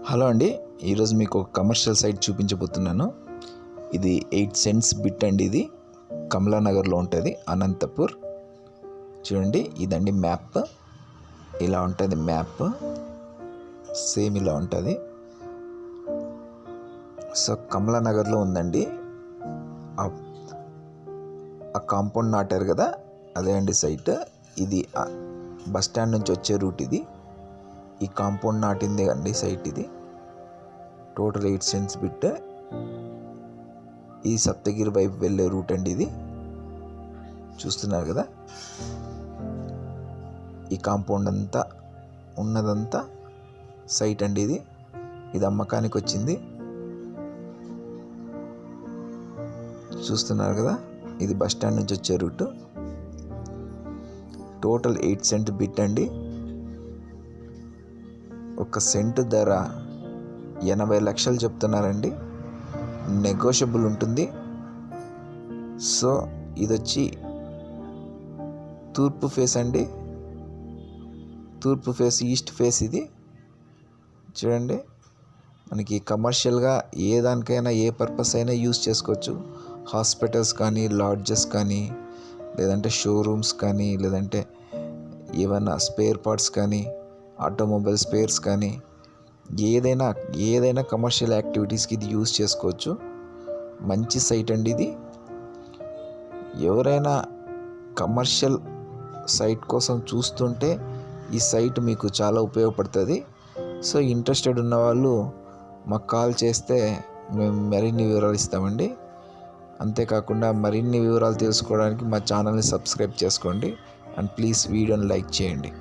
Hello అండి, ఈరోజు మీకు ఒక కమర్షియల్ సైట్ చూపించబోతున్నాను. ఇది 8 సెంట్స్ బిట్ అండి. ఇది కమలానగర్లో ఉంటుంది, అనంతపూర్. చూడండి, ఇదండి మ్యాప్. ఇలా ఉంటుంది మ్యాప్, సేమ్ ఇలా ఉంటుంది. సో కమలానగర్లో ఉందండి. ఆ కాంపౌండ్ నాటారు కదా, అదే అండి సైట్. ఇది బస్ స్టాండ్ నుంచి వచ్చే రూట్. ఇది ఈ కాంపౌండ్ నాటిందే అండి సైట్. ఇది టోటల్ 8 సెంట్స్ బిట్. ఈ సప్తగిరి వైపు వెళ్ళే రూట్ అండి. ఇది చూస్తున్నారు కదా, ఈ కాంపౌండ్ అంతా ఉన్నదంతా సైట్ అండి. ఇది అమ్మకానికి వచ్చింది. చూస్తున్నారు కదా, ఇది బస్ స్టాండ్ నుంచి వచ్చే రూట్. టోటల్ 8 సెంట్ బిట్ అండి. ఒక సెంటు ధర 80 లక్షలు చెప్తున్నారండి. నెగోషియబుల్ ఉంటుంది. సో ఇది వచ్చి తూర్పు ఫేస్ అండి. తూర్పు ఫేస్, ఈస్ట్ ఫేస్. ఇది చూడండి, మనకి కమర్షియల్గా ఏ దానికైనా, ఏ పర్పస్ అయినా యూజ్ చేసుకోవచ్చు. హాస్పిటల్స్ కానీ, లాడ్జెస్ కానీ, లేదంటే షోరూమ్స్ కానీ, లేదంటే ఏమైనా స్పేర్ పార్ట్స్ కానీ, ఆటోమొబైల్ స్పేర్స్ కానీ, ఏదైనా కమర్షియల్ యాక్టివిటీస్కి ఇది యూజ్ చేసుకోవచ్చు. మంచి సైట్ అండి ఇది. ఎవరైనా కమర్షియల్ సైట్ కోసం చూస్తుంటే ఈ సైట్ మీకు చాలా ఉపయోగపడుతుంది. సో ఇంట్రెస్టెడ్ ఉన్న వాళ్ళు మాకు కాల్ చేస్తే మేము మరిన్ని వివరాలు ఇస్తామండి. అంతేకాకుండా మరిన్ని వివరాలు తెలుసుకోవడానికి మా ఛానల్ని సబ్స్క్రైబ్ చేసుకోండి. అండ్ ప్లీజ్ వీడియోని లైక్ చేయండి.